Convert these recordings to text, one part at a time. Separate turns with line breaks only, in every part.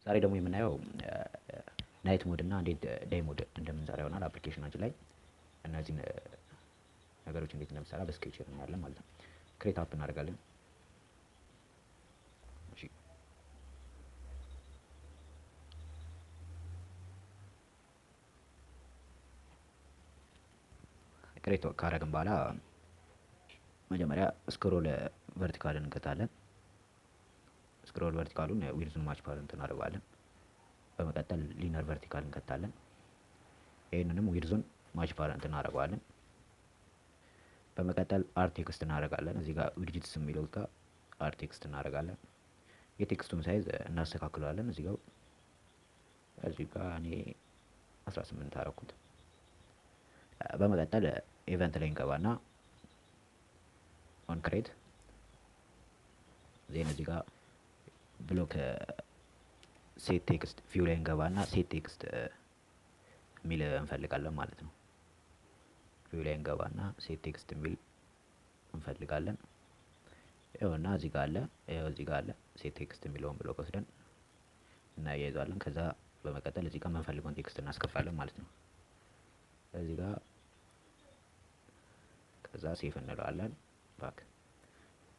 ዛሬ ደግሞ የምናየው ናይት ሞድ እና እንዴት ዴይ ሞድ እንደምንሰራ ይሆናል። አፕሊኬሽናችን ላይ እነዚህን ነገሮች እንዴት እንደምንሰራ በስኬችዌር እናያለን ማለት ነው። ክሬት አፕ እናደርጋለን። እሺ ክሬት ካደረግን በኋላ መጀመሪያ ስክሮል ቨርቲካልን እንከታለን። ስክሮል ቨርቲካሉን ዊድዙን ማች ፓረንት እናደርጋለን። በመቀጠል ሊነር ቨርቲካል እንከታለን። ይሄንንም ዊድዙን ማች ፓረንት እናደርጋለን። በመቀጠል አር ቴክስት እናደርጋለን። እዚህ ጋር ዊድጅትስ የሚለው ጋር አር ቴክስት እናደርጋለን። የቴክስቱን ሳይዝ እናስተካክለዋለን። እዚህ ጋር እኔ 18 አደረኩት። በመቀጠል ኢቨንት ላይ እንገባና ኦን ክሬት ዜን እዚህ ጋር ብሎክ ሴት ቴክስት ቪው ላይ እንገባና ሴት ቴክስት የሚል እንፈልጋለን ማለት ነው። ቪው ላይ እንገባና ሴት ቴክስት የሚል እንፈልጋለን። ይኸውና እዚህ ጋር አለ። እዚህ ጋር አለ። ሴት ቴክስት የሚለውን ብሎክ ወስደን እናያይዛለን። ከዛ በመቀጠል እዚህ ጋር የምንፈልገውን ቴክስት እናስገባለን ማለት ነው። እዚህ ጋር ከዛ ሴፍ እንለዋለን። ባክ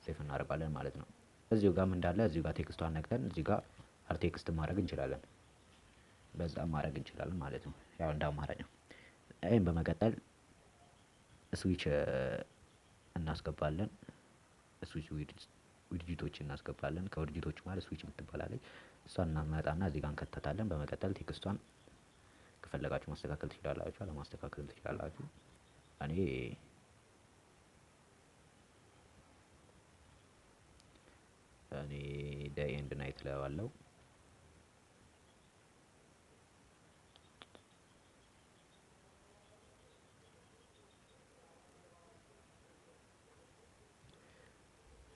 ሴፍ እናደርጋለን ማለት ነው። እዚሁ ጋር ምን እንዳለ እዚሁ ጋር ቴክስቷን ነክተን እዚህ ጋር አር ቴክስት ማድረግ እንችላለን። በዛ ማድረግ እንችላለን ማለት ነው። ያው እንደ አማራጭ ነው። ይሄን በመቀጠል ስዊች እናስገባለን። ስዊች ዊድጂቶች እናስገባለን። ከዊድጂቶቹ ማለት ስዊች የምትባላለች እሷን እናመጣና እዚህ ጋር እንከተታለን። በመቀጠል ቴክስቷን ከፈለጋችሁ ማስተካከል ትችላላችሁ፣ አለማስተካከልም ትችላላችሁ። እኔ ዴይ ኤንድ ናይት ላይ ዋለው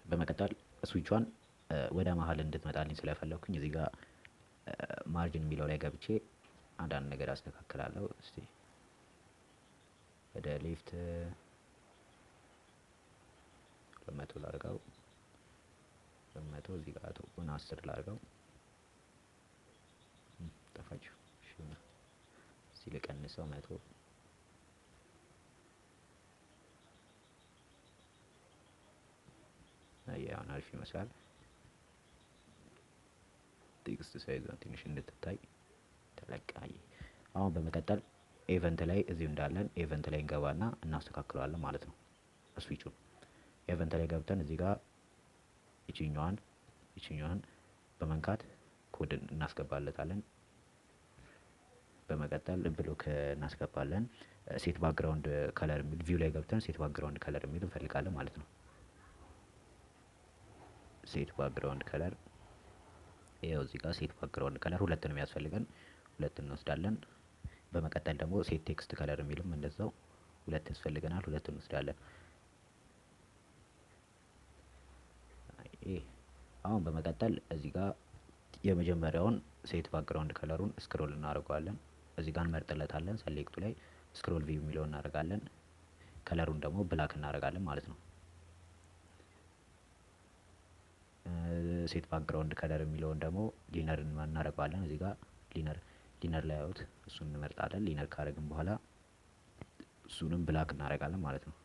በመቀጠል ስዊቿን ወደ መሀል እንድትመጣልኝ ስለፈለኩኝ እዚህ ጋር ማርጂን የሚለው ላይ ገብቼ አንዳንድ ነገር አስተካክላለሁ። እስቲ ወደ ሌፍት 200 ላድርገው፣ 200 እዚህ ጋር ተቆና 10 ላድርገው። ጠፋችሁ። እሺ እስቲ ልቀንሰው 100 ያው አሪፍ ይመስላል። ቴክስት ሳይዟን ትንሽ እንድትታይ ተለቃይ። አሁን በመቀጠል ኢቨንት ላይ እዚሁ እንዳለን ኢቨንት ላይ እንገባና እናስተካክለዋለን ማለት ነው። ስዊቹን ኢቨንት ላይ ገብተን እዚህ ጋር ይችኛዋን በመንካት ኮድ እናስገባለታለን። በመቀጠል ብሎክ እናስገባለን። ሴት ባክግራውንድ ከለር የሚል ቪው ላይ ገብተን ሴት ባክግራውንድ ከለር የሚል እንፈልጋለን ማለት ነው። ሴት ባክግራውንድ ከለር ይኸው እዚህ ጋር ሴት ባክግራውንድ ከለር ሁለት ነው የሚያስፈልገን፣ ሁለት እንወስዳለን። በመቀጠል ደግሞ ሴት ቴክስት ከለር የሚልም እንደዛው ሁለት ያስፈልገናል፣ ሁለት እንወስዳለን። አሁን በመቀጠል እዚህ ጋር የመጀመሪያውን ሴት ባክግራውንድ ከለሩን ስክሮል እናደርገዋለን። እዚህ ጋር እንመርጥለታለን። ሰሌክቱ ላይ ስክሮል ቪው የሚለውን እናደርጋለን። ከለሩን ደግሞ ብላክ እናደርጋለን ማለት ነው። ሴት ባክግራውንድ ከለር የሚለውን ደግሞ ሊነር እናደርገዋለን። እዚህ ጋር ሊነር ላይ አውት እሱን እንመርጣለን። ሊነር ካደረግን በኋላ እሱንም ብላክ እናደርጋለን ማለት ነው።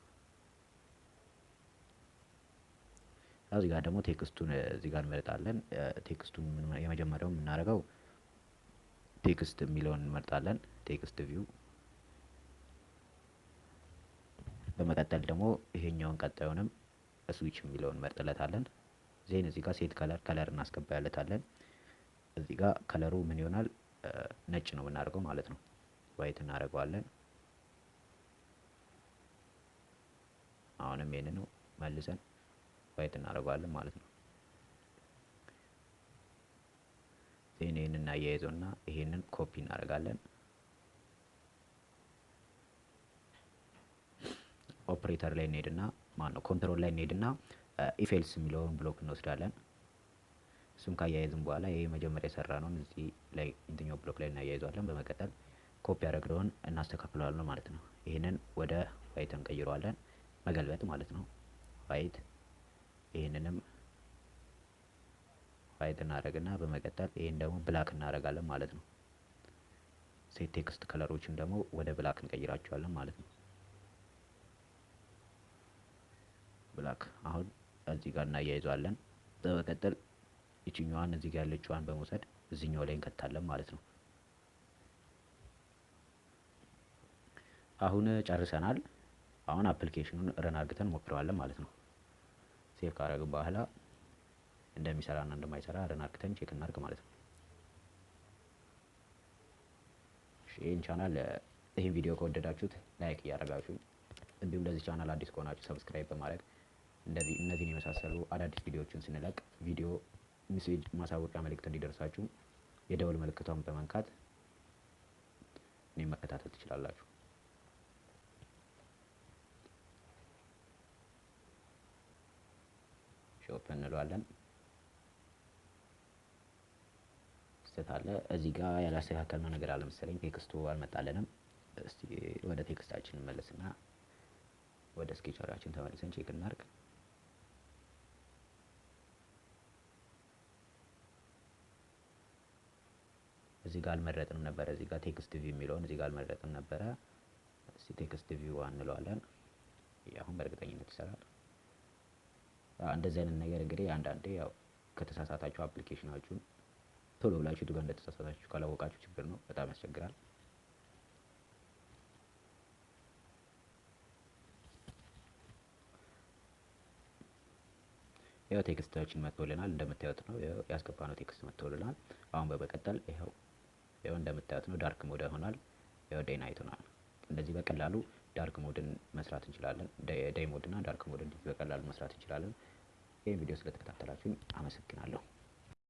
እዚህ ጋር ደግሞ ቴክስቱን እዚህ ጋር እንመርጣለን። ቴክስቱን የመጀመሪያው የምናደርገው ቴክስት የሚለውን እንመርጣለን። ቴክስት ቪው። በመቀጠል ደግሞ ይሄኛውን ቀጣዩንም ስዊች የሚለውን እንመርጥለታለን። ዜን እዚህ ጋር ሴት ከለር እናስገባለታለን። እዚህ ጋር ከለሩ ምን ይሆናል? ነጭ ነው የምናደርገው ማለት ነው። ዋይት እናደርገዋለን። አሁንም ይሄንን ነው መልሰን ዋይት እናደርገዋለን ማለት ነው። ዜን ይሄንን እናያይዘውና ይሄንን ኮፒ እናደርጋለን። ኦፕሬተር ላይ እንሄድና ኮንትሮል ላይ እንሄድና ኢፌልስ የሚለውን ብሎክ እንወስዳለን። እሱም ካያይዝም በኋላ ይሄ መጀመሪያ የሰራ ነውን እዚህ ላይ እንትኛው ብሎክ ላይ እናያይዘዋለን። በመቀጠል ኮፒ ያደረግነውን እናስተካክለዋለን ማለት ነው። ይሄንን ወደ ዋይት እንቀይረዋለን፣ መገልበጥ ማለት ነው። ዋይት ይሄንንም ሀይድ እናደርግና በመቀጠል ይሄን ደግሞ ብላክ እናደርጋለን ማለት ነው። ሴት ቴክስት ከለሮችን ደግሞ ወደ ብላክ እንቀይራቸዋለን ማለት ነው። ብላክ አሁን እዚህ ጋር እናያይዘዋለን። በመቀጠል ይችኛዋን እዚህ ጋር ያለችዋን በመውሰድ እዚህኛው ላይ እንከታለን ማለት ነው። አሁን ጨርሰናል። አሁን አፕሊኬሽኑን ረን አድርገን ሞክረዋለን ማለት ነው። ሴቭ ካደረግን በኋላ እንደሚሰራና እንደማይሰራ ረን አድርገን ቼክ እናድርግ ማለት ነው። ይህን ቻናል ይህን ቪዲዮ ከወደዳችሁት ላይክ እያደረጋችሁ እንዲሁም ለዚህ ቻናል አዲስ ከሆናችሁ ሰብስክራይብ በማድረግ እነዚህን የመሳሰሉ አዳዲስ ቪዲዮዎችን ስንለቅ ቪዲዮ ሜሴጅ ማሳወቂያ መልእክት እንዲደርሳችሁ የደወል ምልክቷን በመንካት እኔን መከታተል ትችላላችሁ። ሾፕ እንለዋለን። ስታለ እዚህ ጋር ያላስተካከልነው ነገር አለ መሰለኝ። ቴክስቱ አልመጣልንም። እስቲ ወደ ቴክስታችን እንመለስና ወደ ስኬቸራችን ተመልሰን ቼክ እናድርግ። እዚህ ጋር አልመረጥንም ነበር። እዚህ ጋር ቴክስት ቪው የሚለውን እዚህ ጋር አልመረጥንም ነበር። እስቲ ቴክስት ቪው እንለዋለን። አሁን በእርግጠኝነት ይሰራል። እንደዚህ አይነት ነገር እንግዲህ አንዳንዴ ያው ከተሳሳታችሁ አፕሊኬሽናችሁን ቶሎ ብላችሁ የቱ ጋር እንደተሳሳታችሁ ካላወቃችሁ ችግር ነው። በጣም ያስቸግራል። ያው ቴክስታችን መጥቶልናል እንደምታዩት ነው። ያው ያስገባነው ቴክስት መጥቶልናል። አሁን በመቀጠል ያው እንደምታዩት ነው ዳርክ ሞድ ሆኗል። ያው ዴይ ናይት ሆኗል። እንደዚህ በቀላሉ ዳርክ ሞድን መስራት እንችላለን። ዴይ ሞድ እና ዳርክ ሞድ እንዲህ በቀላሉ መስራት እንችላለን። ይሄን ቪዲዮ ስለተከታተላችሁኝ አመሰግናለሁ።